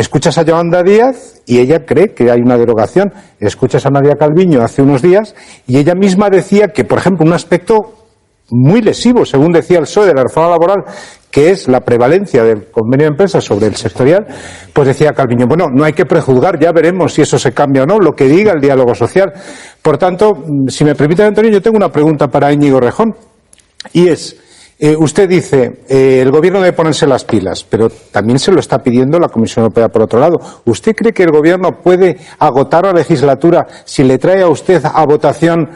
Escuchas a Yolanda Díaz y ella cree que hay una derogación. Escuchas a Nadia Calviño hace unos días y ella misma decía que, por ejemplo, un aspecto muy lesivo, según decía el PSOE, de la reforma laboral, que es la prevalencia del convenio de empresa sobre el sectorial, pues decía Calviño, bueno, no hay que prejuzgar, ya veremos si eso se cambia o no, lo que diga el diálogo social. Por tanto, si me permite, Antonio, yo tengo una pregunta para Íñigo Rejón, y es, usted dice, el gobierno debe ponerse las pilas, pero también se lo está pidiendo la Comisión Europea por otro lado. ¿Usted cree que el gobierno puede agotar la legislatura si le trae a usted a votación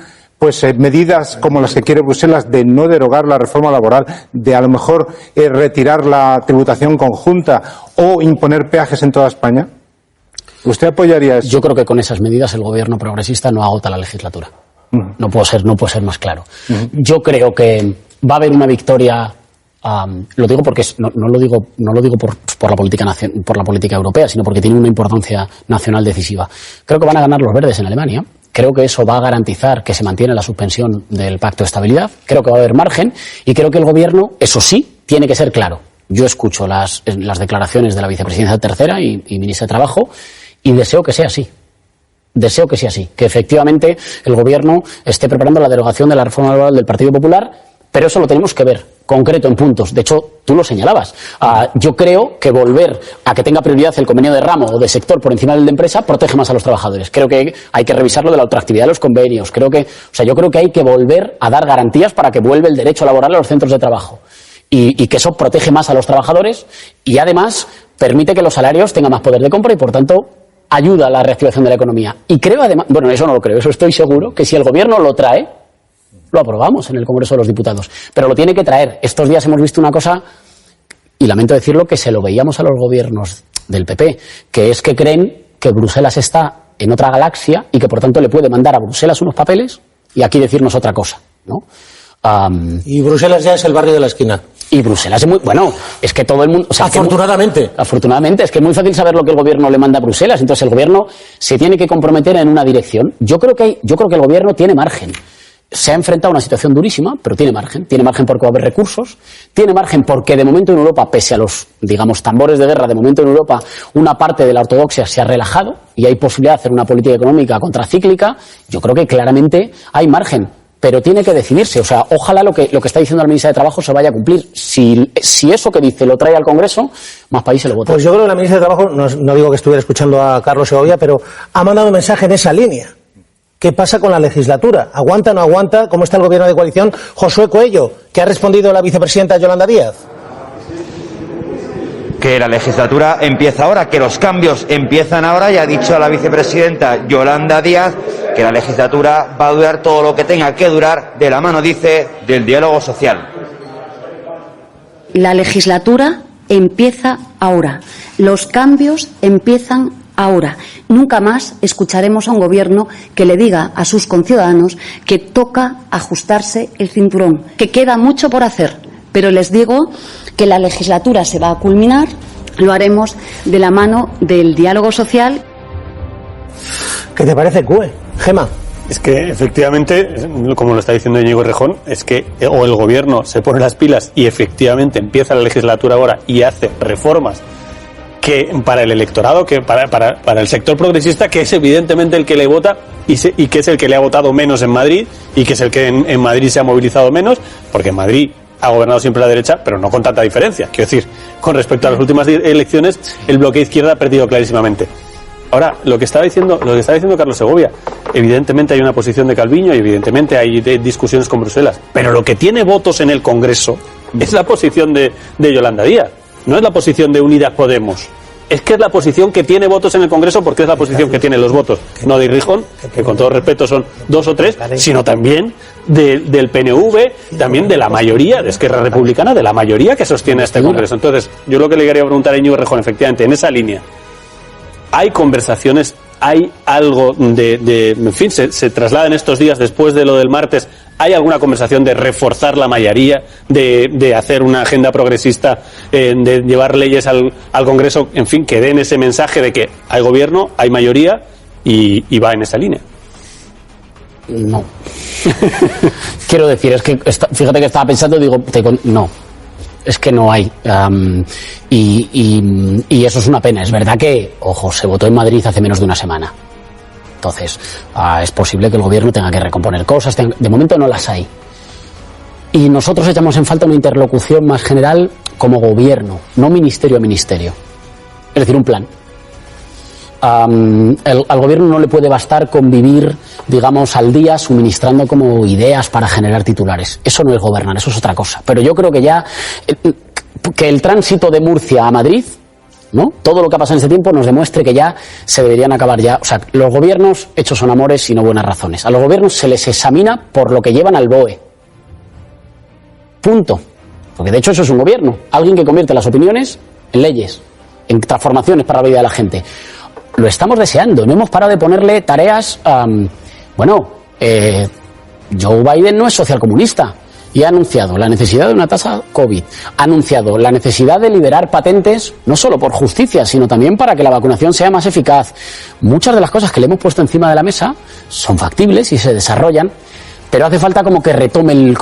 medidas como las que quiere Bruselas de no derogar la reforma laboral, de a lo mejor retirar la tributación conjunta o imponer peajes en toda España? ¿Usted apoyaría eso? Yo creo que con esas medidas el gobierno progresista no agota la legislatura. No puedo ser más claro. Yo creo que va a haber una victoria. Lo digo porque no lo digo por la política europea, sino porque tiene una importancia nacional decisiva. Creo que van a ganar los verdes en Alemania. Creo que eso va a garantizar que se mantiene la suspensión del Pacto de Estabilidad. Creo que va a haber margen y creo que el gobierno, eso sí, tiene que ser claro. Yo escucho las declaraciones de la vicepresidenta tercera y ministra de Trabajo y deseo que sea así. Deseo que sea así, que efectivamente el gobierno esté preparando la derogación de la reforma laboral del Partido Popular, pero eso lo tenemos que ver concreto en puntos. De hecho, tú lo señalabas. Yo creo que volver a que tenga prioridad el convenio de ramo o de sector por encima del de empresa protege más a los trabajadores. Creo que hay que revisar lo de la ultraactividad de los convenios. Yo creo que hay que volver a dar garantías para que vuelva el derecho laboral a los centros de trabajo. Y que eso protege más a los trabajadores y además permite que los salarios tengan más poder de compra y por tanto ayuda a la reactivación de la economía. Y creo además, bueno, eso no lo creo, eso estoy seguro, que si el gobierno lo trae, lo aprobamos en el Congreso de los Diputados. Pero lo tiene que traer. Estos días hemos visto una cosa, y lamento decirlo, que se lo veíamos a los gobiernos del PP, que es que creen que Bruselas está en otra galaxia y que por tanto le puede mandar a Bruselas unos papeles y aquí decirnos otra cosa, ¿no? Y Bruselas ya es el barrio de la esquina. Y Bruselas es muy... Bueno, es que todo el mundo... O sea, afortunadamente. Afortunadamente, es que es muy fácil saber lo que el gobierno le manda a Bruselas. Entonces el gobierno se tiene que comprometer en una dirección. Yo creo que el gobierno tiene margen. Se ha enfrentado a una situación durísima, pero tiene margen. Tiene margen porque va a haber recursos. Tiene margen porque de momento en Europa, pese a los, digamos, tambores de guerra, de momento en Europa una parte de la ortodoxia se ha relajado y hay posibilidad de hacer una política económica contracíclica. Yo creo que claramente hay margen. Pero tiene que decidirse, o sea, ojalá lo que está diciendo la ministra de Trabajo se vaya a cumplir. Si eso que dice lo trae al Congreso, más países lo votan. Pues yo creo que la ministra de Trabajo, no digo que estuviera escuchando a Carlos Segovia, pero ha mandado un mensaje en esa línea. ¿Qué pasa con la legislatura? ¿Aguanta o no aguanta? ¿Cómo está el gobierno de coalición? Josué Coello, ¿qué ha respondido la vicepresidenta Yolanda Díaz? Que la legislatura empieza ahora, que los cambios empiezan ahora, y ha dicho la vicepresidenta Yolanda Díaz que la legislatura va a durar todo lo que tenga que durar, de la mano, dice, del diálogo social. La legislatura empieza ahora. Los cambios empiezan ahora. Nunca más escucharemos a un gobierno que le diga a sus conciudadanos que toca ajustarse el cinturón, que queda mucho por hacer, pero les digo que la legislatura se va a culminar, lo haremos de la mano del diálogo social. ¿Qué te parece, CUE? Gema. Es que efectivamente, como lo está diciendo Íñigo Rejón, es que o el gobierno se pone las pilas y efectivamente empieza la legislatura ahora y hace reformas que para el electorado, que para el sector progresista, que es evidentemente el que le vota y que es el que le ha votado menos en Madrid y que es el que en Madrid se ha movilizado menos, porque en Madrid ha gobernado siempre la derecha, pero no con tanta diferencia. Quiero decir, con respecto a las últimas elecciones, el bloque izquierda ha perdido clarísimamente. Ahora, lo que estaba diciendo Carlos Segovia, evidentemente hay una posición de Calviño y evidentemente hay discusiones con Bruselas, pero lo que tiene votos en el Congreso es la posición de Yolanda Díaz, no es la posición de Unidas Podemos. Es que es la posición que tiene votos en el Congreso porque es la posición que tiene los votos, no de Errejón, que con todo respeto son 2 o 3, sino también del PNV, también de la mayoría de Esquerra Republicana, de la mayoría que sostiene este Congreso. Entonces, yo lo que le quería preguntar a Íñigo Errejón, efectivamente, en esa línea, ¿hay conversaciones? ¿Hay algo en fin, se traslada en estos días después de lo del martes? ¿Hay alguna conversación de reforzar la mayoría, de hacer una agenda progresista, de llevar leyes al Congreso, en fin, que den ese mensaje de que hay gobierno, hay mayoría y va en esa línea? No. Quiero decir, es que fíjate que estaba pensando, digo, no. Es que no hay. Y eso es una pena. Es verdad que, ojo, se votó en Madrid hace menos de una semana. Entonces, es posible que el gobierno tenga que recomponer cosas. De momento no las hay. Y nosotros echamos en falta una interlocución más general como gobierno, no ministerio a ministerio. Es decir, un plan. Al gobierno no le puede bastar con vivir, digamos, al día suministrando como ideas para generar titulares. Eso no es gobernar, eso es otra cosa. Pero yo creo que ya que el tránsito de Murcia a Madrid, ¿no? Todo lo que ha pasado en ese tiempo nos demuestre que ya se deberían acabar ya. O sea, los gobiernos hechos son amores y no buenas razones. A los gobiernos se les examina por lo que llevan al BOE. Punto. Porque de hecho eso es un gobierno. Alguien que convierte las opiniones en leyes, en transformaciones para la vida de la gente. Lo estamos deseando. No hemos parado de ponerle tareas. Joe Biden no es socialcomunista y ha anunciado la necesidad de una tasa COVID. Ha anunciado la necesidad de liberar patentes, no solo por justicia, sino también para que la vacunación sea más eficaz. Muchas de las cosas que le hemos puesto encima de la mesa son factibles y se desarrollan, pero hace falta como que retome el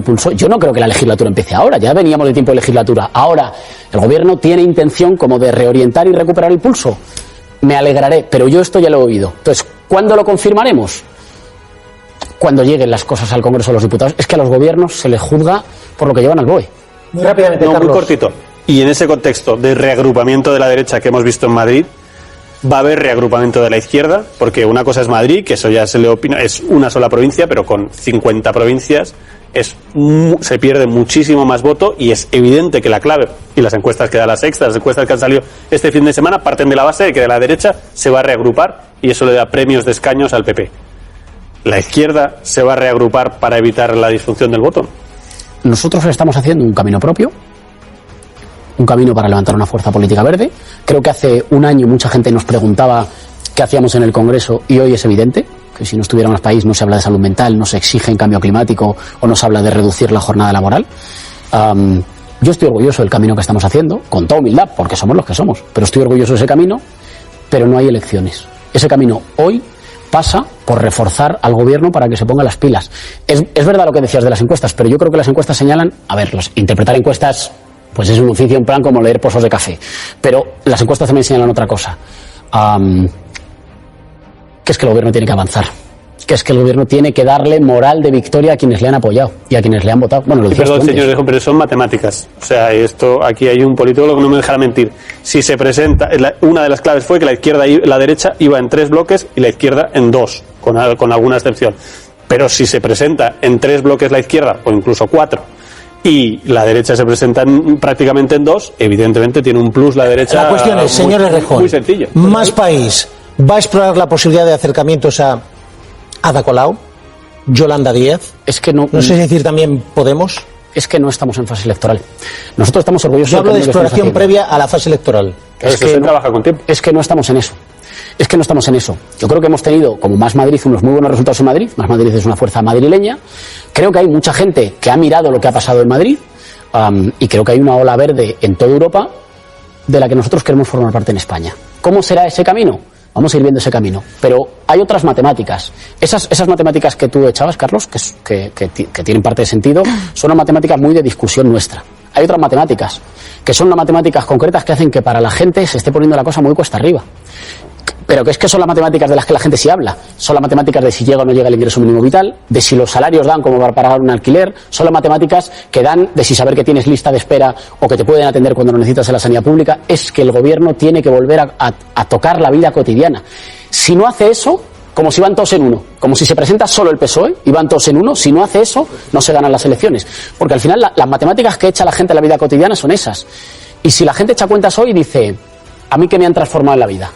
pulso. Yo no creo que la legislatura empiece ahora. Ya veníamos de tiempo de legislatura. Ahora el gobierno tiene intención como de reorientar y recuperar el pulso. Me alegraré, pero yo esto ya lo he oído. Entonces, ¿cuándo lo confirmaremos? Cuando lleguen las cosas al Congreso de los Diputados. Es que a los gobiernos se les juzga por lo que llevan al BOE. Muy rápidamente, Carlos. Muy cortito. Y en ese contexto de reagrupamiento de la derecha que hemos visto en Madrid, va a haber reagrupamiento de la izquierda, porque una cosa es Madrid, que eso ya se le opina, es una sola provincia, pero con 50 provincias se pierde muchísimo más voto, y es evidente que la clave, y las encuestas que da La Sexta, las encuestas que han salido este fin de semana, parten de la base de que de la derecha se va a reagrupar, y eso le da premios de escaños al PP. ¿La izquierda se va a reagrupar para evitar la disfunción del voto? Nosotros estamos haciendo un camino propio, un camino para levantar una fuerza política verde. Creo que hace un año mucha gente nos preguntaba qué hacíamos en el Congreso, y hoy es evidente que si no estuviéramos en el país no se habla de salud mental, no se exige en cambio climático o no se habla de reducir la jornada laboral. Yo estoy orgulloso del camino que estamos haciendo, con toda humildad, porque somos los que somos, pero estoy orgulloso de ese camino, pero no hay elecciones. Ese camino hoy pasa por reforzar al gobierno para que se ponga las pilas. Es verdad lo que decías de las encuestas, pero yo creo que las encuestas señalan, interpretar encuestas pues es un oficio en plan como leer pozos de café, pero las encuestas también señalan otra cosa, que es que el gobierno tiene que avanzar, que es que el gobierno tiene que darle moral de victoria a quienes le han apoyado y a quienes le han votado. Bueno, lo decías tú antes. Señor Rejón, pero son matemáticas. O sea, aquí hay un politólogo que no me dejará mentir. Si se presenta, una de las claves fue que la izquierda y la derecha iba en 3 bloques y la izquierda en 2, con alguna excepción. Pero si se presenta en 3 bloques la izquierda, o incluso 4, y la derecha se presenta prácticamente en 2, evidentemente tiene un plus la derecha. La cuestión es, señor Rejón, muy sencilla. ¿Más País va a explorar la posibilidad de acercamientos a Ada Colau, Yolanda Díaz? Es que no sé si decir también Podemos. Es que no estamos en fase electoral. Nosotros estamos orgullosos. Yo hablo de exploración previa a la fase electoral. Es que se trabaja con tiempo. Es que no estamos en eso. Yo creo que hemos tenido, como Más Madrid, unos muy buenos resultados en Madrid. Más Madrid es una fuerza madrileña. Creo que hay mucha gente que ha mirado lo que ha pasado en Madrid, y creo que hay una ola verde en toda Europa de la que nosotros queremos formar parte en España. ¿Cómo será ese camino? Vamos a ir viendo ese camino. Pero hay otras matemáticas. Esas matemáticas que tú echabas, Carlos, que tienen parte de sentido, son unas matemáticas muy de discusión nuestra. Hay otras matemáticas, que son unas matemáticas concretas que hacen que para la gente se esté poniendo la cosa muy cuesta arriba. Pero que es que son las matemáticas de las que la gente sí habla. Son las matemáticas de si llega o no llega el ingreso mínimo vital, de si los salarios dan como para pagar un alquiler. Son las matemáticas que dan de si saber que tienes lista de espera o que te pueden atender cuando lo necesitas en la sanidad pública. Es que el gobierno tiene que volver a tocar la vida cotidiana. Si no hace eso, como si van todos en uno, como si se presenta solo el PSOE y van todos en uno, si no hace eso, no se ganan las elecciones. Porque al final las matemáticas que echa la gente en la vida cotidiana son esas. Y si la gente echa cuentas hoy y dice, ¿a mí qué me han transformado en la vida?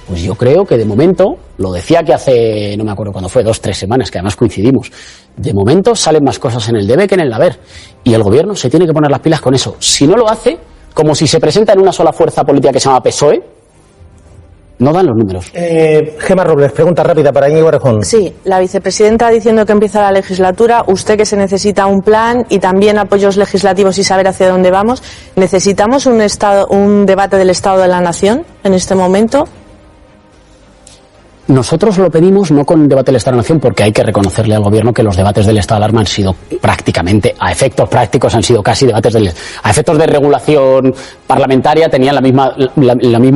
Pues yo creo que de momento, lo decía que hace, no me acuerdo cuándo fue, 2-3 semanas, que además coincidimos, de momento salen más cosas en el debe que en el haber. Y el gobierno se tiene que poner las pilas con eso. Si no lo hace, como si se presenta en una sola fuerza política que se llama PSOE, no dan los números. Gemma Robles, pregunta rápida para Íñigo Errejón. Sí, la vicepresidenta diciendo que empieza la legislatura, usted que se necesita un plan y también apoyos legislativos y saber hacia dónde vamos. ¿Necesitamos un debate del Estado de la Nación en este momento? Nosotros lo pedimos no con el debate del Estado de la Nación, porque hay que reconocerle al Gobierno que los debates del estado de alarma han sido prácticamente, a efectos prácticos, han sido casi debates a efectos de regulación parlamentaria, tenían la misma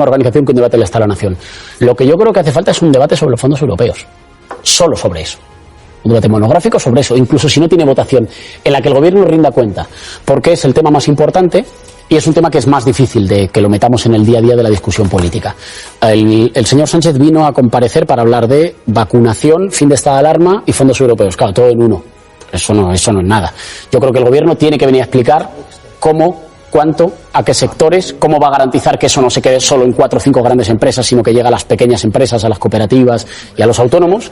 organización que un debate del Estado de la Nación. Lo que yo creo que hace falta es un debate sobre los fondos europeos, solo sobre eso. Un debate monográfico sobre eso, incluso si no tiene votación, en la que el Gobierno rinda cuenta, porque es el tema más importante y es un tema que es más difícil de que lo metamos en el día a día de la discusión política. El señor Sánchez vino a comparecer para hablar de vacunación, fin de estado de alarma y fondos europeos. Claro, todo en uno. Eso no es nada. Yo creo que el Gobierno tiene que venir a explicar cómo, cuánto, a qué sectores, cómo va a garantizar que eso no se quede solo en 4 o 5 grandes empresas, sino que llegue a las pequeñas empresas, a las cooperativas y a los autónomos.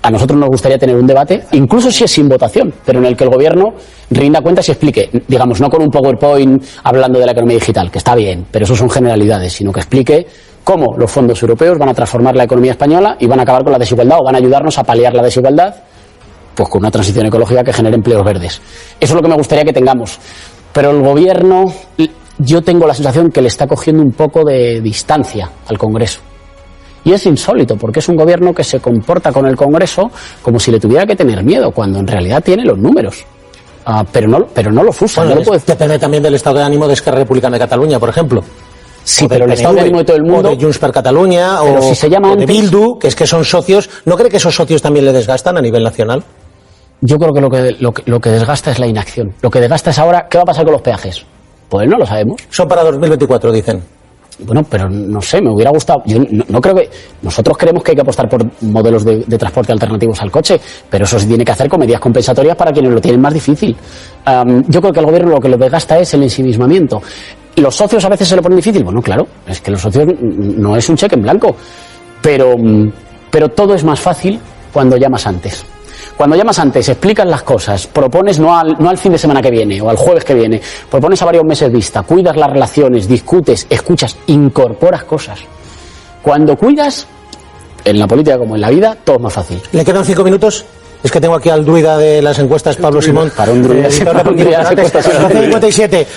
A nosotros nos gustaría tener un debate, incluso si es sin votación, pero en el que el Gobierno rinda cuentas y explique, digamos, no con un PowerPoint hablando de la economía digital, que está bien, pero eso son generalidades, sino que explique cómo los fondos europeos van a transformar la economía española y van a acabar con la desigualdad o van a ayudarnos a paliar la desigualdad, pues con una transición ecológica que genere empleos verdes. Eso es lo que me gustaría que tengamos. Pero el Gobierno, yo tengo la sensación que le está cogiendo un poco de distancia al Congreso. Y es insólito, porque es un Gobierno que se comporta con el Congreso como si le tuviera que tener miedo, cuando en realidad tiene los números. Pero no lo fusa. Bueno, no lo puede... Depende también del estado de ánimo de Esquerra Republicana de Cataluña, por ejemplo. Sí, pero el estado de ánimo de todo el mundo... O de Junts per Catalunya, o si se llama de antes... Bildu, que es que son socios. ¿No cree que esos socios también le desgastan a nivel nacional? Yo creo que lo que desgasta es la inacción. Lo que desgasta es ahora, ¿qué va a pasar con los peajes? Pues no lo sabemos. Son para 2024, dicen. Bueno, pero no sé, me hubiera gustado. Yo no creo que... Nosotros creemos que hay que apostar por modelos de transporte alternativos al coche, pero eso se tiene que hacer con medidas compensatorias para quienes lo tienen más difícil. Yo creo que al Gobierno lo que le desgasta es el ensimismamiento. ¿Los socios a veces se lo ponen difícil? Bueno, claro, es que los socios no es un cheque en blanco, pero todo es más fácil cuando llamas antes. Cuando llamas antes, explicas las cosas, propones no al fin de semana que viene o al jueves que viene, propones a varios meses vista, cuidas las relaciones, discutes, escuchas, incorporas cosas. Cuando cuidas, en la política como en la vida, todo es más fácil. ¿Le quedan 5 minutos? Es que tengo aquí al druida de las encuestas, Pablo Simón. Para un druida, 12:57.